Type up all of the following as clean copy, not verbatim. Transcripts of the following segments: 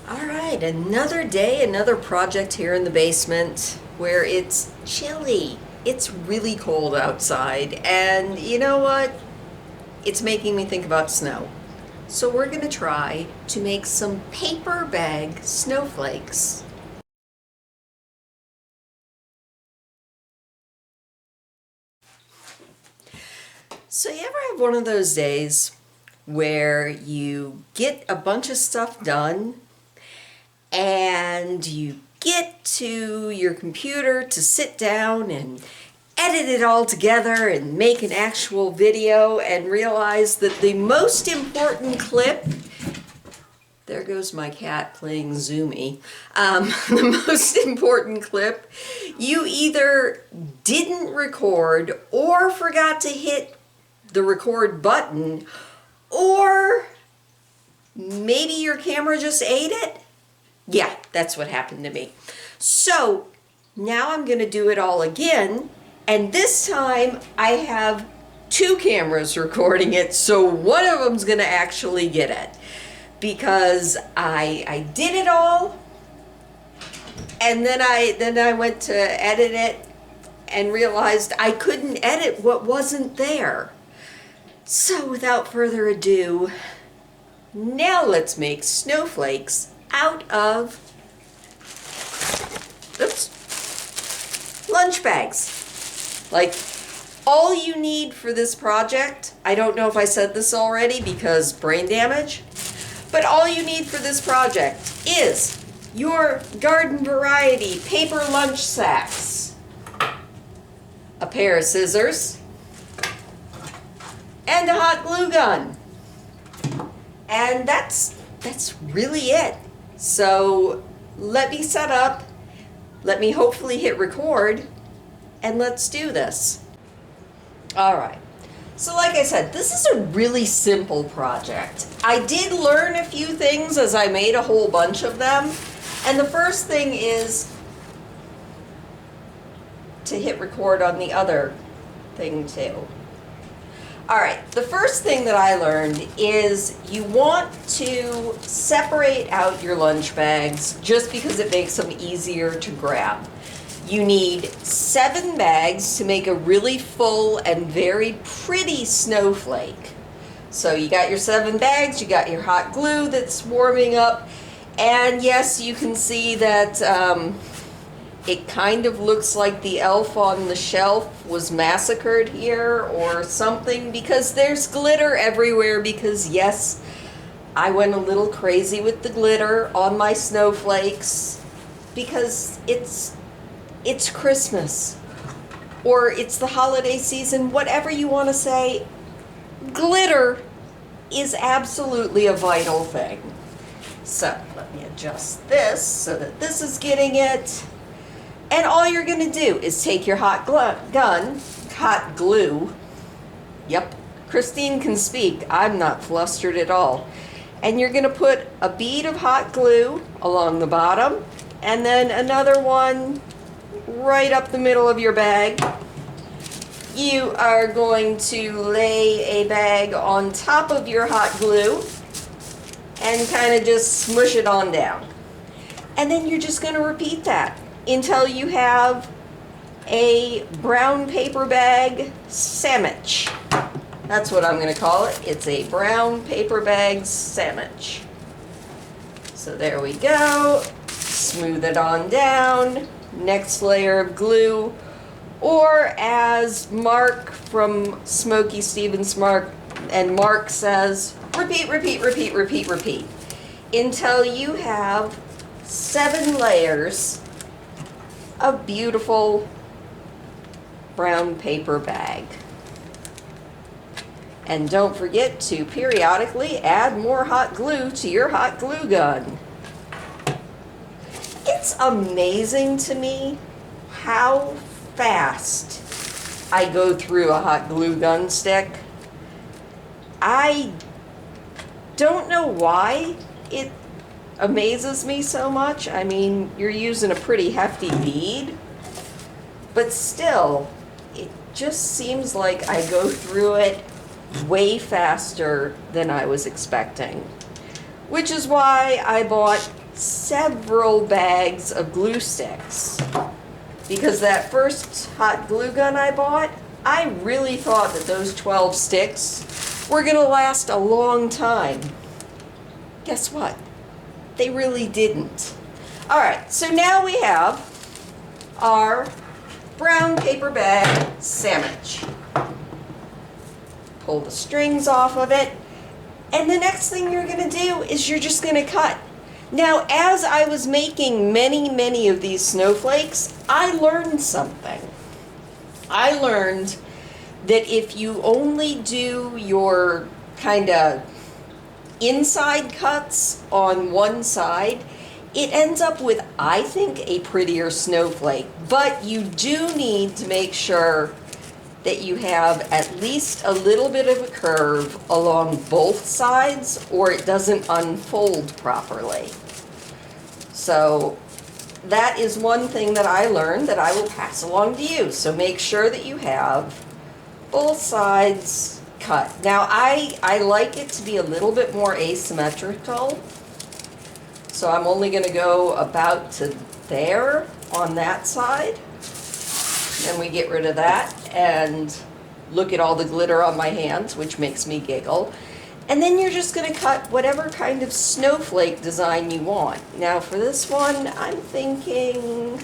All right, another day, another project here in the basement where it's chilly. It's really cold outside, and you know what? It's making me think about snow. So we're gonna try to make some paper bag snowflakes. So you ever have one of those days where you get a bunch of stuff done and you get to your computer to sit down and edit it all together and make an actual video and realize that the most important clip, there goes my cat playing Zoomy, the most important clip, you either didn't record or forgot to hit the record button, or maybe your camera just ate it. Yeah, that's what happened to me. So now I'm going to do it all again, and this time I have two cameras recording it, so one of them's going to actually get it, because I did it all, and then I went to edit it and realized I couldn't edit what wasn't there. So without further ado, now let's make snowflakes out of, lunch bags. Like, all you need for this project, I don't know if I said this already because brain damage, but all you need for this project is your garden variety paper lunch sacks, a pair of scissors, and a hot glue gun. And that's really it. So let me set up, let me hopefully hit record, and let's do this. All right. So like I said, this is a really simple project. I did learn a few things as I made a whole bunch of them. And the first thing is to hit record on the other thing too. All right, the first thing that I learned is you want to separate out your lunch bags just because it makes them easier to grab. You need 7 bags to make a really full and very pretty snowflake. So you got your 7 bags, you got your hot glue that's warming up, and yes, you can see that it kind of looks like the elf on the shelf was massacred here or something, because there's glitter everywhere, because yes, I went a little crazy with the glitter on my snowflakes because it's Christmas or it's the holiday season, whatever you want to say. Glitter is absolutely a vital thing. So let me adjust this so that this is getting it. And all you're going to do is take your hot glue, yep, Christine can speak, I'm not flustered at all, and you're going to put a bead of hot glue along the bottom, and then another one right up the middle of your bag. You are going to lay a bag on top of your hot glue and kind of just smush it on down. And then you're just going to repeat that until you have a brown paper bag sandwich. That's what I'm going to call it. It's a brown paper bag sandwich. So there we go. Smooth it on down. Next layer of glue. Or as Mark from Smokey Stevens Mark says, repeat, repeat, repeat, repeat, repeat. Until you have 7 layers a beautiful brown paper bag. And don't forget to periodically add more hot glue to your hot glue gun. It's amazing to me how fast I go through a hot glue gun stick. I don't know why it amazes me so much. I mean, you're using a pretty hefty bead, but still, it just seems like I go through it way faster than I was expecting. Which is why I bought several bags of glue sticks. Because that first hot glue gun I bought, I really thought that those 12 sticks were gonna last a long time. Guess what? They really didn't. All right, so now we have our brown paper bag sandwich. Pull the strings off of it, and the next thing you're gonna do is you're just gonna cut. Now, as I was making many of these snowflakes, I learned something. I learned that if you only do your kind of inside cuts on one side, it ends up with, I think, a prettier snowflake. But you do need to make sure that you have at least a little bit of a curve along both sides, or it doesn't unfold properly. So that is one thing that I learned that I will pass along to you. So make sure that you have both sides cut. Now I like it to be a little bit more asymmetrical. So I'm only going to go about to there on that side. Then we get rid of that and look at all the glitter on my hands, which makes me giggle. And then you're just going to cut whatever kind of snowflake design you want. Now for this one, I'm thinking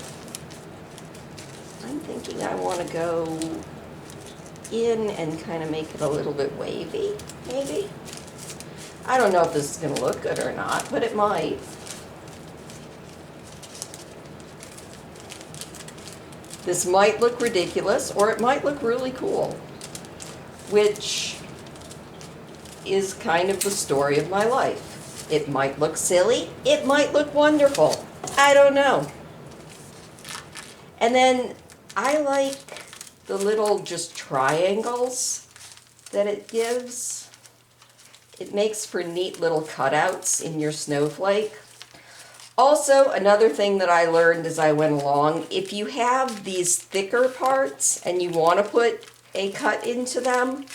I want to go in and kind of make it a little bit wavy, maybe. I don't know if this is going to look good or not, but it might. This might look ridiculous, or it might look really cool, which is kind of the story of my life. It might look silly, it might look wonderful. I don't know. And then I like the little just triangles that it gives. It makes for neat little cutouts in your snowflake. Also, another thing that I learned as I went along, if you have these thicker parts and you want to put a cut into them,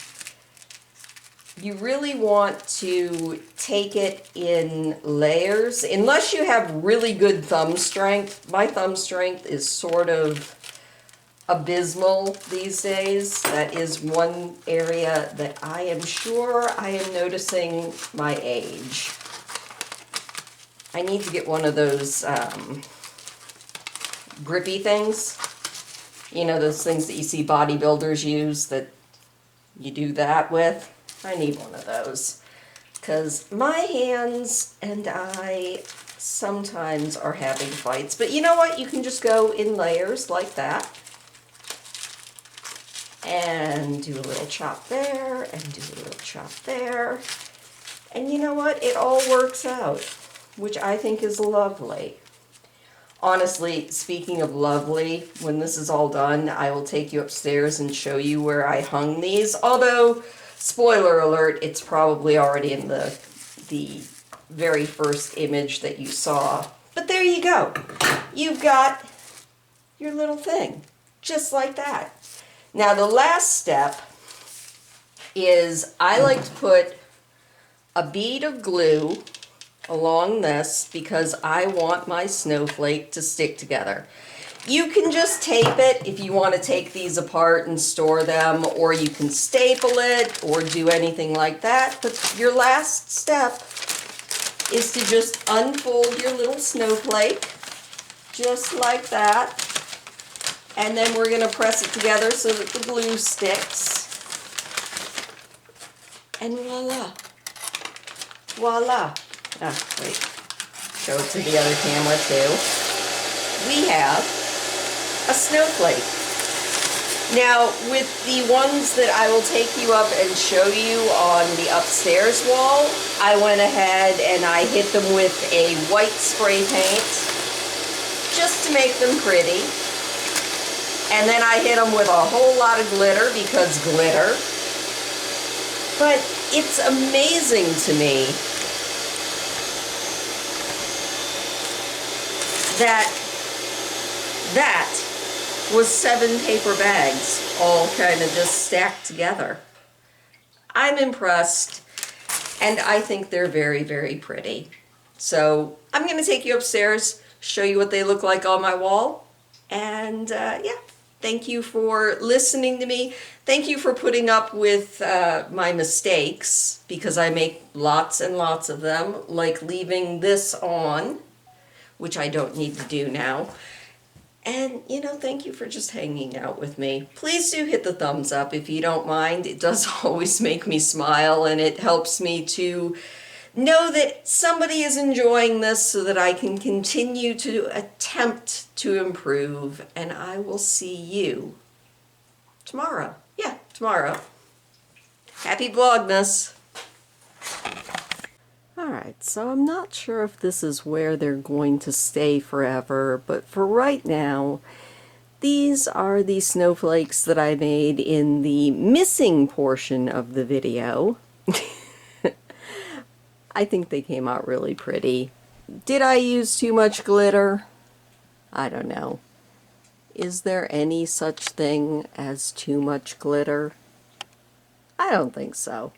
you really want to take it in layers, unless you have really good thumb strength. My thumb strength is sort of abysmal these days. That is one area that I am sure I am noticing my age. I need to get one of those grippy things. You know, those things that you see bodybuilders use that you do that with. I need one of those. Because my hands and I sometimes are having fights. But you know what? You can just go in layers like that. And do a little chop there, and do a little chop there. And you know what? It all works out, which I think is lovely. Honestly, speaking of lovely, when this is all done, I will take you upstairs and show you where I hung these. Although, spoiler alert, it's probably already in the very first image that you saw. But there you go. You've got your little thing, just like that. Now, the last step is I like to put a bead of glue along this because I want my snowflake to stick together. You can just tape it if you want to take these apart and store them, or you can staple it or do anything like that. But your last step is to just unfold your little snowflake, just like that. And then we're going to press it together so that the glue sticks. And voila. Voila. Ah, wait. Show it to the other camera too. We have a snowflake. Now, with the ones that I will take you up and show you on the upstairs wall, I went ahead and I hit them with a white spray paint just to make them pretty. And then I hit them with a whole lot of glitter because glitter. But it's amazing to me that was 7 paper bags all kind of just stacked together. I'm impressed, and I think they're very, very pretty. So I'm going to take you upstairs, show you what they look like on my wall, and yeah, thank you for listening to me. Thank you for putting up with my mistakes, because I make lots and lots of them, like leaving this on, which I don't need to do now. And, you know, thank you for just hanging out with me. Please do hit the thumbs up if you don't mind. It does always make me smile, and it helps me to know that somebody is enjoying this so that I can continue to attempt to improve. And I will see you tomorrow. Yeah, tomorrow. Happy Vlogmas! Alright, so I'm not sure if this is where they're going to stay forever, but for right now, these are the snowflakes that I made in the missing portion of the video. I think they came out really pretty. Did I use too much glitter? I don't know. Is there any such thing as too much glitter? I don't think so.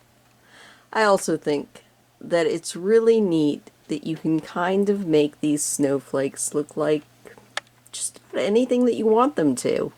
I also think that it's really neat that you can kind of make these snowflakes look like just about anything that you want them to.